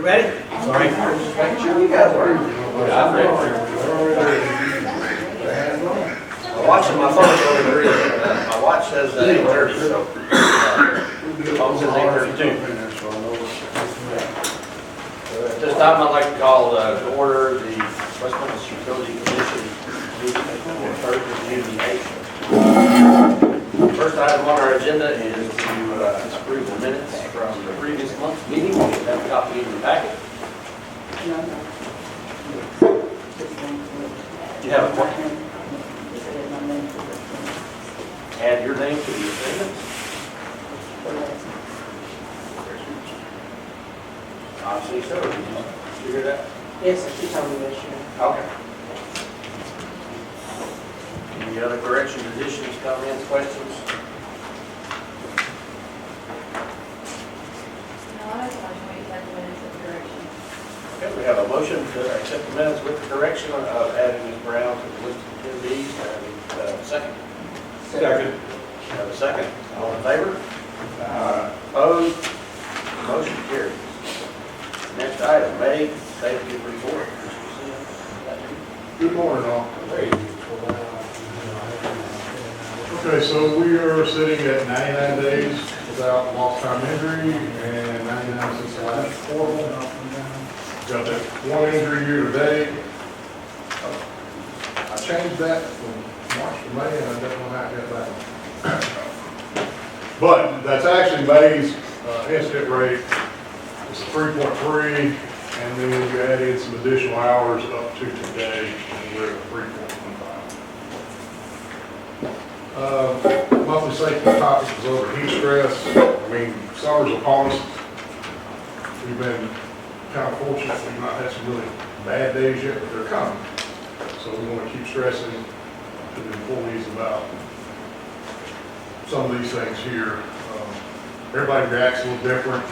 ready? Sorry. Make sure you guys are. Yeah, I'm ready. I'm watching my phone over there. My watch says 8:30, so. Phone says 8:32. At this time, I'd like to call to order the West Memphis Utility Commission meeting for third review. First item on our agenda is to approve the minutes from the previous month's meeting. You have a copy in your packet. You have a question? Add your name to the agenda. Obviously so. Did you hear that? Yes, she told me this year. Okay. Any other corrections, additions, comments, questions? No, I just want to make that minutes of correction. Okay, we have a motion to accept the minutes with the correction of adding Ms. Brown to the list of attendees. Second. Second. We have a second. All in favor? Opposed? Motion carries. Next item, May safety report. Good morning, all. There you go. Okay, so we are sitting at 99 days without lost time injury and 99 since the last portal. Got that one injury year to date. I changed that from March to May, and I don't know how I got back. But that's actually May's incident rate. It's a 3.3, and then we add in some additional hours up to today, and we're at 3.15. Monthly safety topic is over heat stress. I mean, summer's upon us. We've been kind of fortunate we've not had some really bad days yet, but they're coming. So we want to keep stressing to the employees about some of these things here. Everybody reacts a little different,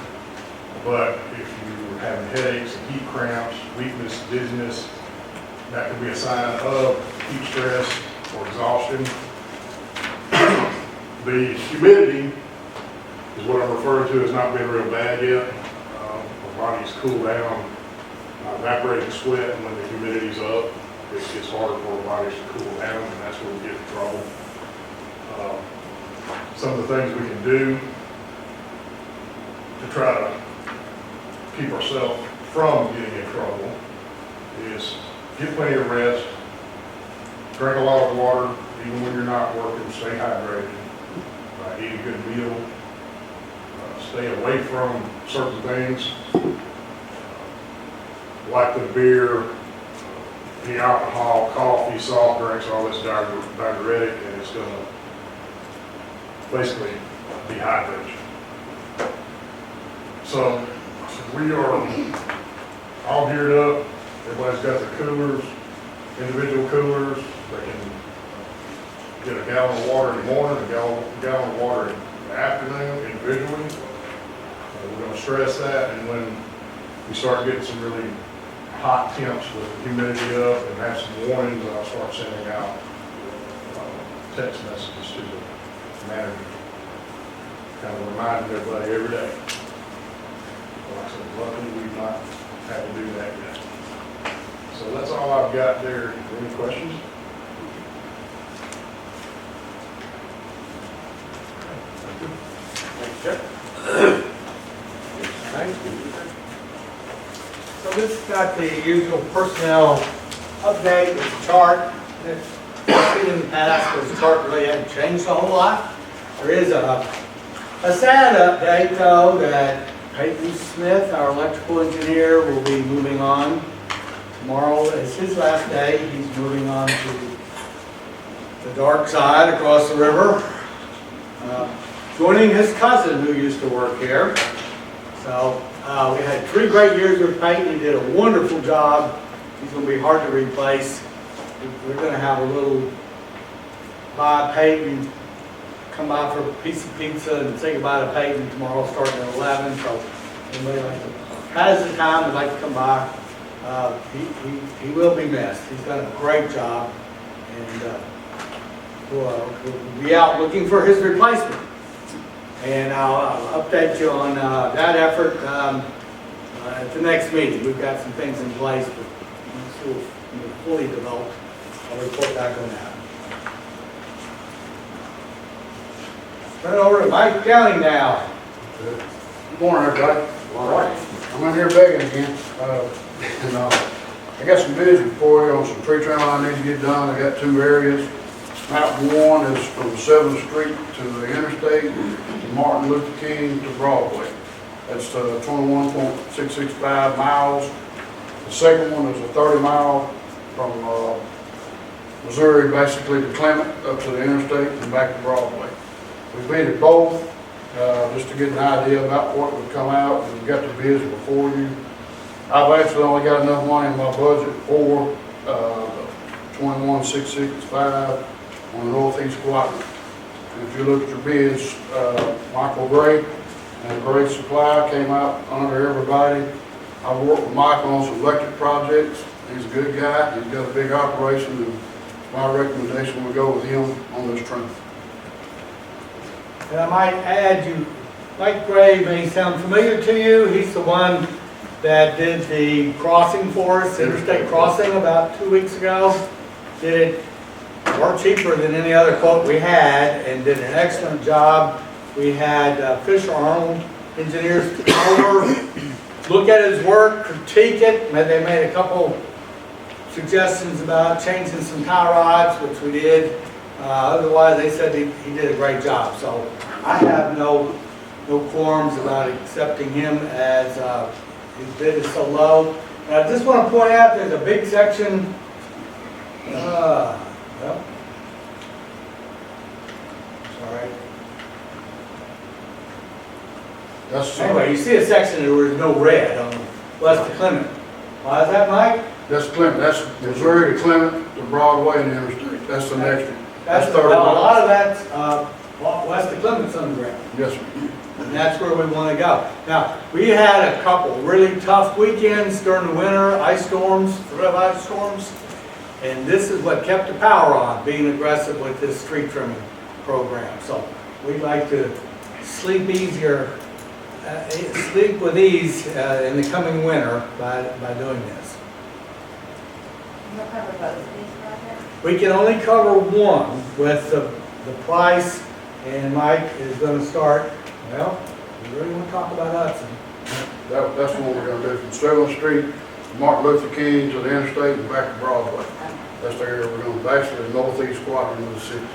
but if you're having headaches, heat cramps, weakness, dizziness, that could be a sign of heat stress or exhaustion. The humidity is what I'm referring to as not being real bad yet. Our bodies cool down, evaporating sweat, and when the humidity's up, it gets harder for our bodies to cool down, and that's where we get in trouble. Some of the things we can do to try to keep ourselves from getting in trouble is get plenty of rest, drink a lot of water, even when you're not working, stay hydrated, eat a good meal, stay away from certain things, like the beer, the alcohol, coffee, soft drinks, all this diuretic, and it's going to basically dehydrate you. So we are all geared up. Everybody's got their coolers, individual coolers. They can get a gallon of water in the morning, a gallon of water in the afternoon individually. We're going to stress that, and when we start getting some really hot temps with the humidity up and have some warnings, I'll start sending out text messages to the manager, kind of reminding everybody every day. Like I said, luckily we've not had to do that yet. So that's all I've got there. Any questions? Thank you, sir. So this has got the usual personnel update with the chart. That's seen in the past, but the chart really hasn't changed a whole lot. There is a sad update though, that Peyton Smith, our electrical engineer, will be moving on. Tomorrow is his last day. He's moving on to the dark side across the river, joining his cousin who used to work here. So we had 3 great years with Peyton. He did a wonderful job. He's going to be hard to replace. We're going to have a little by Peyton, come by for a piece of pizza and say goodbye to Peyton tomorrow starting at 11. So anybody has the time would like to come by, he will be missed. He's done a great job, and we'll be out looking for his replacement. And I'll update you on that effort. at the next meeting. We've got some things in place, but once we're fully developed, I'll report back on that. Turn it over to Mike County now. Good morning, everybody. All right. I'm in here begging again. I got some bids for you on some tree trimming I need to get done. I got two areas. Mountain one is from 7th Street to the interstate, from Martin Luther King to Broadway. That's 21.665 miles. The second one is a 30 mile from Missouri, basically to Clement, up to the interstate and back to Broadway. We bidded both, just to get an idea about what would come out, and we got the bids before you. I've actually only got enough money in my budget for 21.665 on the northeast quadrant. And if you look at your bids, Michael Gray and Gray Supply came out under everybody. I've worked with Michael on some electric projects. He's a good guy. He's got a big operation, and my recommendation would go with him on this trim. And I might add, Mike Gray may sound familiar to you. He's the one that did the crossing for us, interstate crossing, about 2 weeks ago. Did it far cheaper than any other quote we had, and did an excellent job. We had Fisher Arnold engineers come over, look at his work, critique it. They made a couple suggestions about changing some tie rods, which we did. Otherwise, they said he did a great job. So I have no qualms about accepting him as his bid is so low. And I just want to point out there's a big section. Well, sorry. That's Anyway, you see a section where there's no red on West of Clement. Why is that, Mike? That's Clement. That's Missouri to Clement to Broadway and the interstate. That's the next one. That's 30 well, a miles. lot of that's West of Clement's underground. Yes, sir. And that's where we want to go. Now, we had a couple really tough weekends during the winter, ice storms, ice storms. And this is what kept the power on, being aggressive with this tree trimming program. So we'd like to sleep easier, sleep with ease in the coming winter by doing this. You'll cover both of these projects? We can only cover one with the price, and Mike is going to start, well, we really want to talk about Hudson. That's what we're gonna do from 7th Street, Martin Luther King to the interstate and back to Broadway. That's the area we're gonna, basically the northeast quadrant of the city,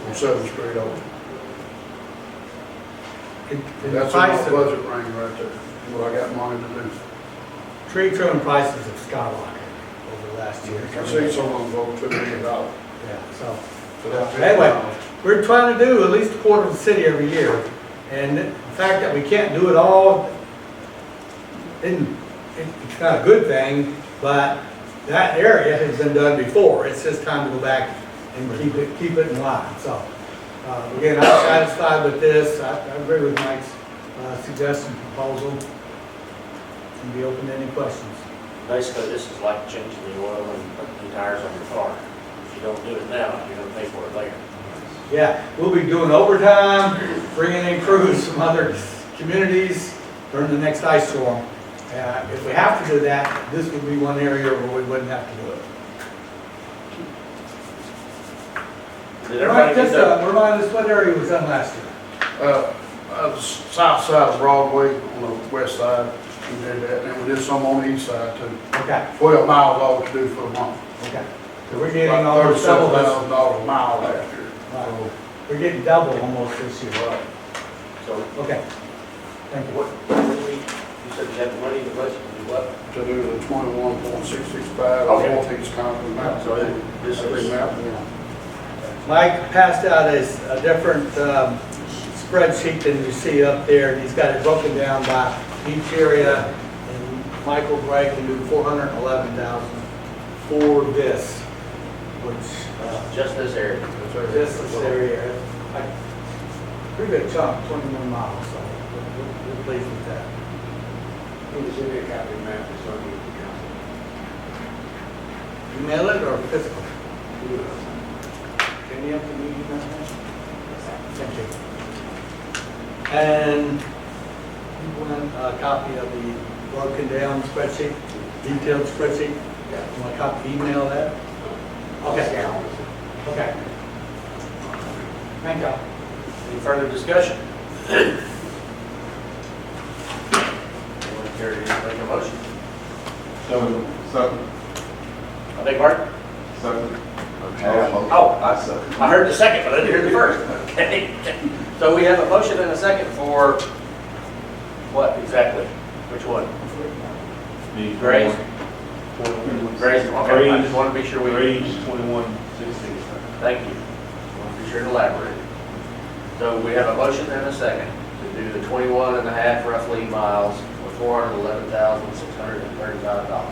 from 7th Street over. And the That's in price my of budget range right there, what I got money to do. tree trimming prices have skyrocketed over the last year. I see some of them go $2 million. Yeah, so. So that's Anyway, we're trying to do at least a quarter of the city every year. And the fact that we can't do it all, it's not a good thing, but that area has been done before. It's just time to go back and keep it in line. So, again, I'm satisfied with this. I agree with Mike's suggestion, proposal, and be open to any questions. Basically, this is like changing the oil and putting new tires on your car. If you don't do it now, you're gonna pay for it later. Yeah, we'll be doing overtime, bringing in crews from other communities during the next ice storm. If we have to do that, this would be one area where we wouldn't have to do it. Did everybody Just get that? remind us what area was done last year. The south side of Broadway on the west side, we did that, and we did some on the east side too. Okay, 12 miles all to do for a month. okay. So we're getting About almost double this. $37,000 a mile last year. Right. We're getting double almost this year. Right. So, Okay, thank you. what you said you had the money in the budget to do what? To do the 21.665 Okay. northeast Concord mountain. So this Every is, mountain one. Mike passed out a different spreadsheet than you see up there, and he's got it broken down by each area. And Michael Gray can do 411,000 for this, which just this area. just this area, pretty good chunk, 21 miles. So we're pleased with that. Give me a copy of map, so I can get the Email it or physical? Can you have the meeting that? Thank you. And you want department a copy of the broken down spreadsheet, detailed spreadsheet? You want a copy, email that? Okay, okay. Thank you. Any further discussion? Anyone care to make a motion? Second. I beg pardon? Second. Oh, I heard the second, but I didn't hear the first. Okay. So we have a motion and a second for what exactly? Which one? Grace? Grace, okay, I just want to be sure we. Range 2160. Thank you. I want to be sure to elaborate. So we have a motion and a second to do the 21 and a half roughly miles for $411,635.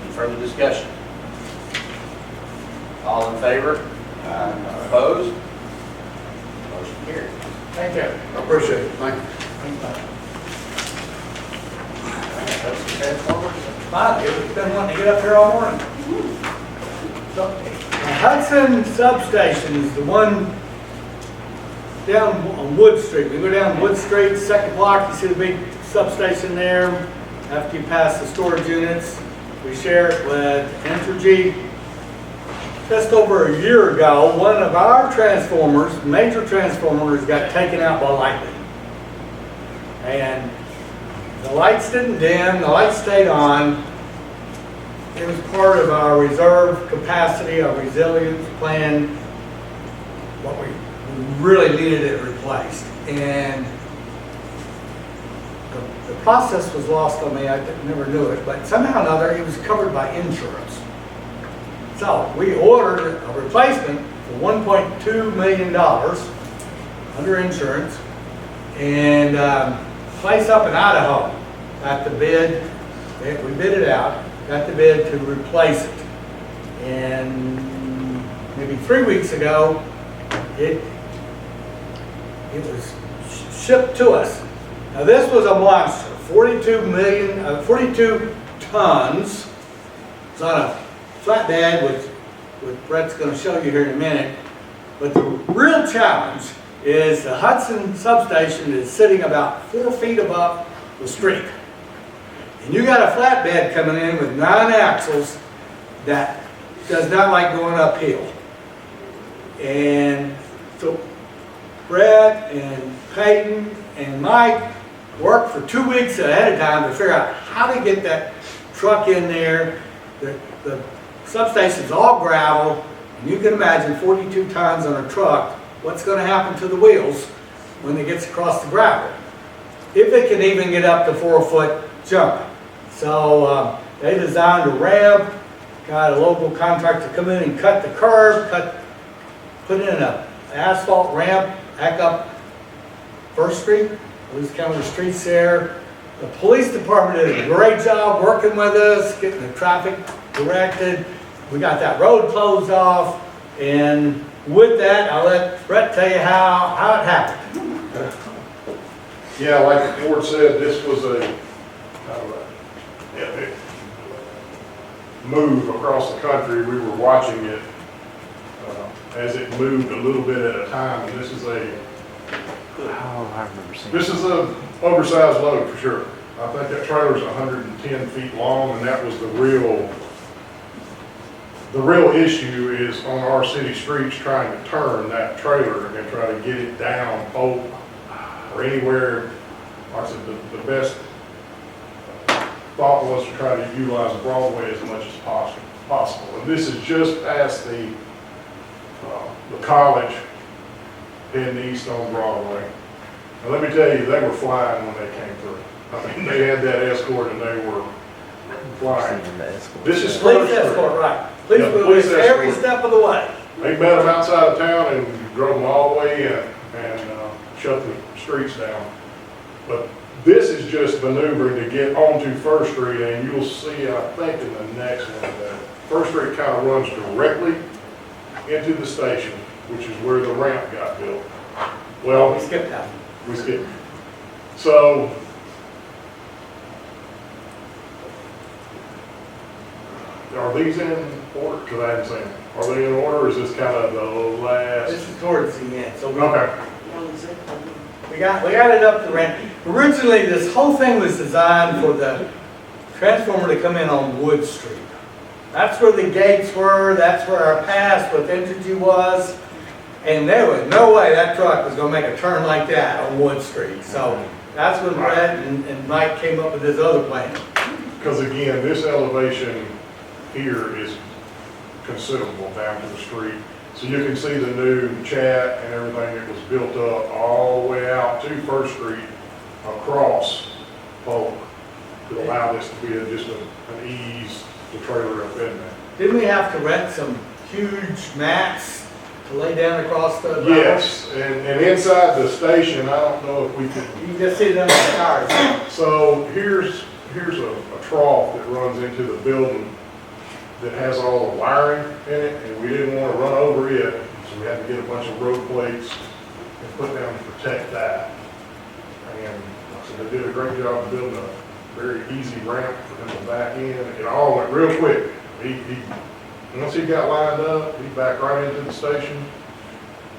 Any further discussion? All in favor? Opposed? Motion carries. Thank you. I appreciate it, thank you. That's the transformers. Fine, it's been wanting to get up here all morning. So, Hudson Substation is the one down on Wood Street. We go down Wood Street, second block, you see the big substation there. After you pass the storage units, we share it with Entergy. Just over a year ago, one of our transformers, major transformers, got taken out by lightning. And the lights didn't dim, the lights stayed on. It was part of our reserve capacity, our resilience plan, what we really needed it replaced. And the process was lost on me, I never knew it, but somehow or another it was covered by insurance. So we ordered a replacement for $1.2 million under insurance, and place up in Idaho got the bid, we bid it out, got the bid to replace it. And maybe 3 weeks ago, it was shipped to us. Now this was a monster, 42 tons. It's on a flatbed, which Brett's going to show you here in a minute. But the real challenge is the Hudson substation is sitting about 4 feet above the street. And you got a flatbed coming in with 9 axles that does not like going uphill. And so Brett and Peyton and Mike worked for 2 weeks ahead of time to figure out how to get that truck in there. The substation's all gravel, and you can imagine 42 tons on a truck, what's going to happen to the wheels when it gets across the gravel, if it can even get up to 4-foot jump. So they designed a ramp, got a local contractor come in and cut the curb, put in an asphalt ramp back up First Street. Those kind of the streets there. The police department did a great job working with us, getting the traffic directed. We got that road closed off, and with that, I'll let Brett tell you how it happened. Yeah, like the board said, this was a epic move across the country. We were watching it as it moved a little bit at a time, and this is a oversized load for sure. I think that trailer's 110 feet long, and that was the real issue is on our city streets trying to turn that trailer and try to get it down Polk or anywhere. Like I said, the best thought was to try to utilize Broadway as much as possible. And this is just past the college heading east on Broadway. Now let me tell you, they were flying when they came through. I mean, they had that escort and they were flying. This is Police escort, right. Police Yeah, will police be every escort. step of the way. They met them outside of town and drove them all the way in and shut the streets down. But this is just maneuvering to get onto First Street, and you'll see, I think, in the next one, that First Street kind of runs directly into the station, which is where the ramp got built. Well, We skipped that. we skipped. So, are these in order? Because I haven't seen them. Are they in order, or is this kind of the last? This is towards the end, so Okay. we We got it up to ramp. Originally, this whole thing was designed for the transformer to come in on Wood Street. That's where the gates were, that's where our pass with Entergy was. And there was no way that truck was gonna make a turn like that on Wood Street. So that's when Brett and Mike came up with this other plan. Because again, this elevation here is considerable down to the street. So you can see the new chat and everything that was built up all the way out to First Street across Polk to allow this to be just an ease to trailer up in there. Didn't we have to rent some huge mats to lay down across the road? Yes, and inside the station, I don't know if we could. You can just see them in the cars. So here's a trough that runs into the building that has all the wiring in it, and we didn't want to run over it, so we had to get a bunch of road plates and put down to protect that. And like I said, they did a great job of building a very easy ramp for them to back in. It all went real quick. Once he got lined up, he backed right into the station,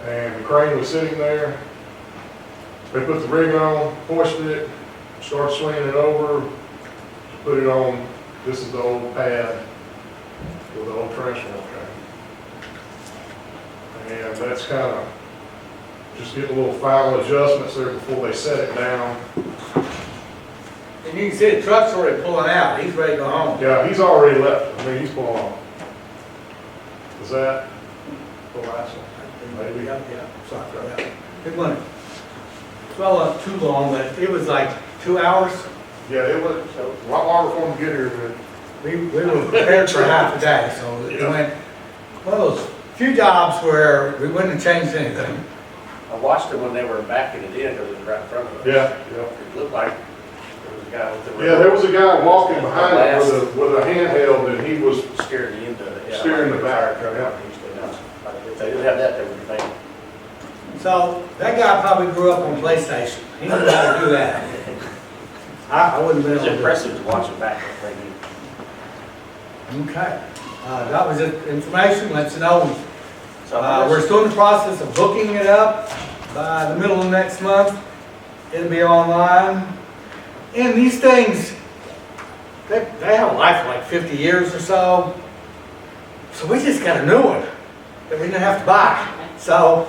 and the crane was sitting there. They put the rig on, hoisted it, started swinging it over, put it on. This is the old pad with the old transformer crane. And that's kind of just getting a little final adjustments there before they set it down. And you can see the truck's already pulling out. He's ready to go home. Yeah, he's already left. I mean, he's pulling on. Is that the last one? Maybe. Yeah, sorry, yeah. Good one. Well, not too long, but it was like 2 hours. Yeah, it was a lot longer for him to get here than. We were prepared for half a day, so it Yeah. went, one of those few jobs where we wouldn't have changed anything. I watched them when they were backing it in, because it was right in front of us. Yeah, It looked like there was a guy with the. yeah, there was a guy walking behind it with a handheld, and he was Steering the end of it, yeah. Steering the back, Fire truck, yeah. usually does. If they didn't have that, they would be fine. So that guy probably grew up on PlayStation. He knew how to do that. I wouldn't have been It's able to do it. impressive to watch them back. They do. Okay. That was it. Information, let you know. So We're still in the process of booking it up. By the middle of next month, it'll be online. And these things, they have a life of like 50 years or so. So we just got a new one that we didn't have to buy. So,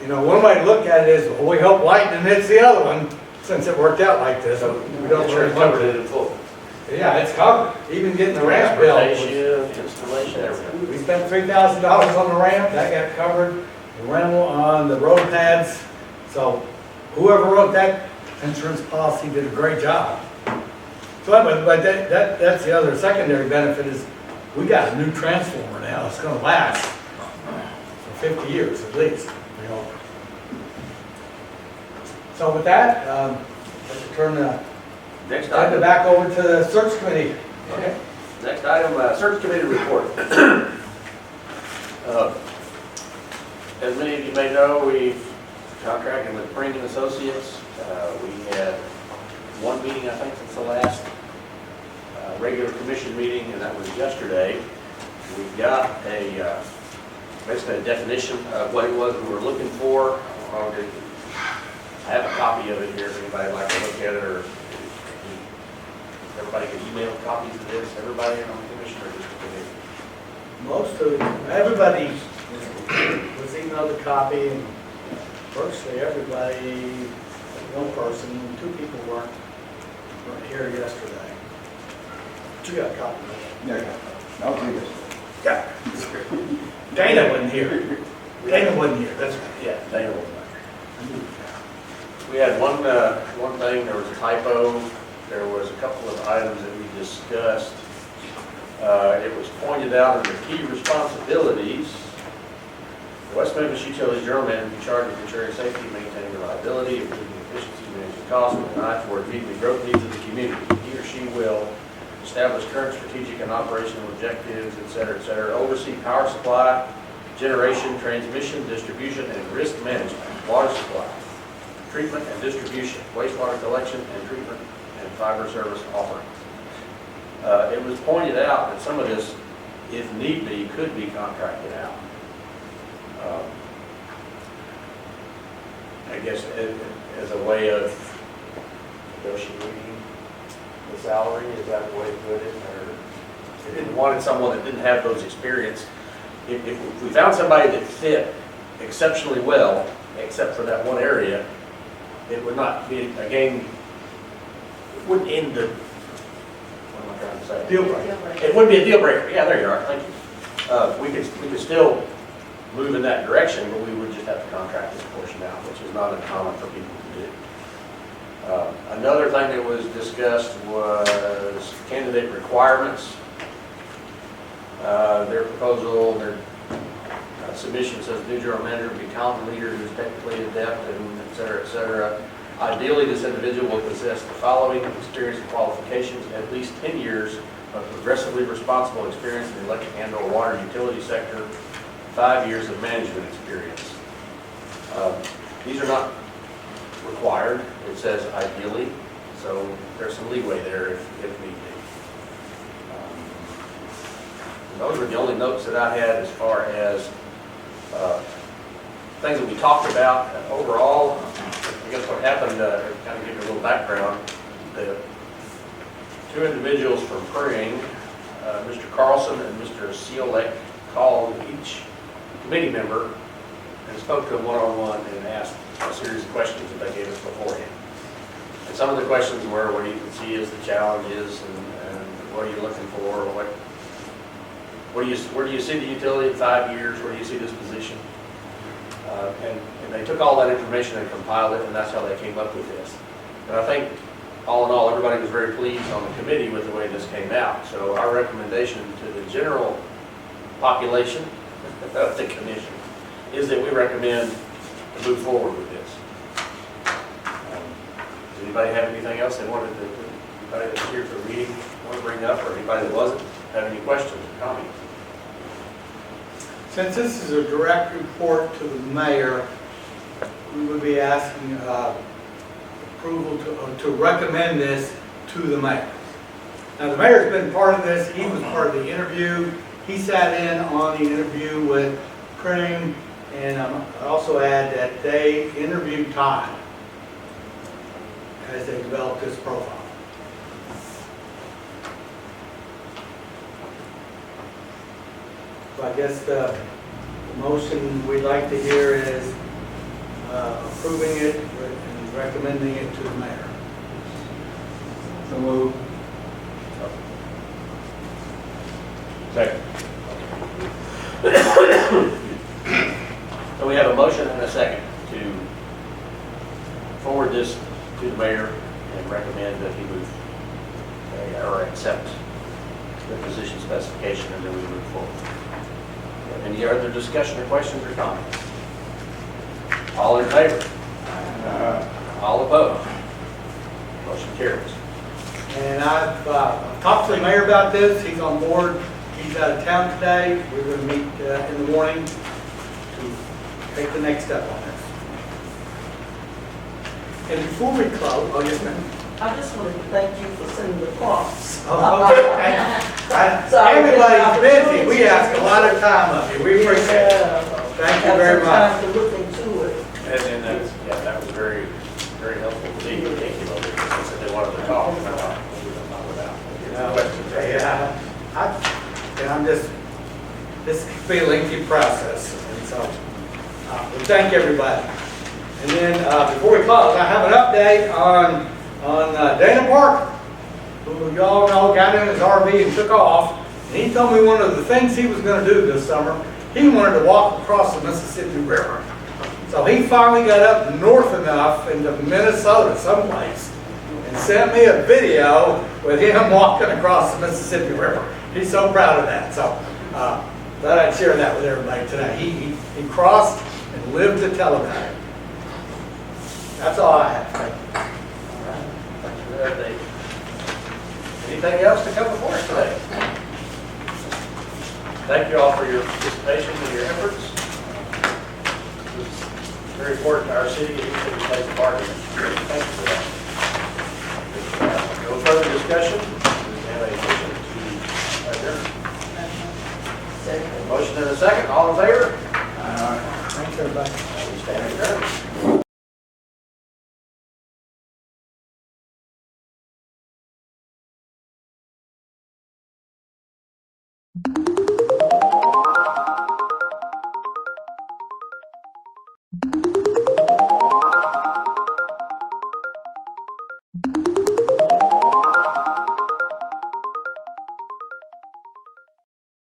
you know, one way to look at it is, well, we hope lightning hits the other one since it worked out like this. We don't Sure, really covered cover it in full. Yeah, it's covered. Even getting the ramp built. Transportation, installation, everything. We spent $3,000 on the ramp, that got covered, the rental on the road pads. So whoever wrote that insurance policy did a great job. So, but that's the other secondary benefit is we got a new transformer now. It's gonna last for 50 years at least, you know. So with that, let's turn the Next agenda item, back over to the search committee. okay. Next item, search committee report. As many of you may know, we've contracted with Pring and Associates. We had one meeting, I think, since the last regular commission meeting, and that was yesterday. We've got basically a definition of what it was we were looking for. I have a copy of it here if anybody would like to look at it, or everybody can email copies of this, everybody on the commission, or just the committee. Most of, everybody was emailed a copy, and virtually everybody, one person, two people weren't here yesterday. You got a copy of that? I'll do this. Yeah. Dana wasn't here. Dana wasn't here, that's right. Yeah, Dana was back. We had one thing, there was a typo, there was a couple of items that we discussed. It was pointed out in the key responsibilities. The West Memphis Utility Journalman will be charged with ensuring safety, maintaining reliability, improving efficiency, managing costs, with an eye toward meeting the growth needs of the community. He or she will establish current strategic and operational objectives, et cetera, oversee power supply, generation, transmission, distribution, and risk management, water supply, treatment and distribution, wastewater collection and treatment, and fiber service offering. It was pointed out that some of this, if need be, could be contracted out. I guess, as a way of negotiating the salary, is that the way to put it? Or they didn't wanted someone that didn't have those experience. If we found somebody that fit exceptionally well, except for that one area, it would not be, again, it wouldn't end the, what am I trying to say? Deal breaker. Deal breaker. It wouldn't be a deal breaker. Yeah, there you are. Thank you. We could still move in that direction, but we would just have to contract this portion out, which is not uncommon for people to do. Another thing that was discussed was candidate requirements. Their proposal, their submission says new general manager will be a talented leader who is technically adept and et cetera, et cetera. Ideally, this individual will possess the following experience and qualifications: at least 10 years of progressively responsible experience in the electric and/or water utility sector, 5 years of management experience. These are not required. It says ideally, so there's some leeway there if need be. Those were the only notes that I had as far as things that we talked about. Overall, I guess what happened, to kind of give you a little background, the two individuals from Praying, Mr. Carlson and Mr. Seelek, called each committee member and spoke to them one-on-one and asked a series of questions that they gave us beforehand. And some of the questions were, what do you see as the challenges, and what are you looking for? Where do you see the utility in 5 years? Where do you see this position? And they took all that information and compiled it, and that's how they came up with this. And I think, all in all, everybody was very pleased on the committee with the way this came out. So our recommendation to the general population of the commission is that we recommend to move forward with this. Does anybody have anything else they wanted to, anybody that's here for the meeting want to bring up, or anybody that wasn't, have any questions or comments? Since this is a direct report to the mayor, we would be asking approval to recommend this to the mayor. Now, the mayor's been part of this. He was part of the interview. He sat in on the interview with Pring, and I also add that they interviewed Todd as they developed this profile. So I guess the motion we'd like to hear is approving it and recommending it to the mayor. So move. Second. So we have a motion and a second to forward this to the mayor and recommend that he move or accept the position specification, and then we move forward. Any other discussion or questions or comments? All in favor? All opposed? Motion carries. And I've talked to the mayor about this. He's on board. He's out of town today. We're going to meet in the morning to take the next step on this. And before we close, oh yes, ma'am. I just wanted to thank you for sending the prompts. Oh, okay. Everybody's busy. We ask a lot of time of you. We appreciate it. Thank you very much. Have some time to look into it. And that's, yeah, that was very, very helpful to see. Thank you, they said they wanted to talk. And I thought, maybe they'll talk about questions. Yeah, I'm just, this could be a lengthy process, and so, we thank everybody. And then, before we close, I have an update on Dana Parker, who y'all know got in his RV and took off. And he told me one of the things he was going to do this summer, he wanted to walk across the Mississippi River. So he finally got up north enough into Minnesota someplace and sent me a video with him walking across the Mississippi River. He's so proud of that. So thought I'd share that with everybody today. He crossed and lived to tell about it. That's all I have. Thank you. Thanks for that update. Anything else to come before us today? Thank you all for your participation and your efforts. It's very important to our city, and each city plays a part in it. Thank you for that. No further discussion. We have a motion to adjourn. Second. Motion and a second. All in favor? Thanks, everybody. We stand adjourned. Second.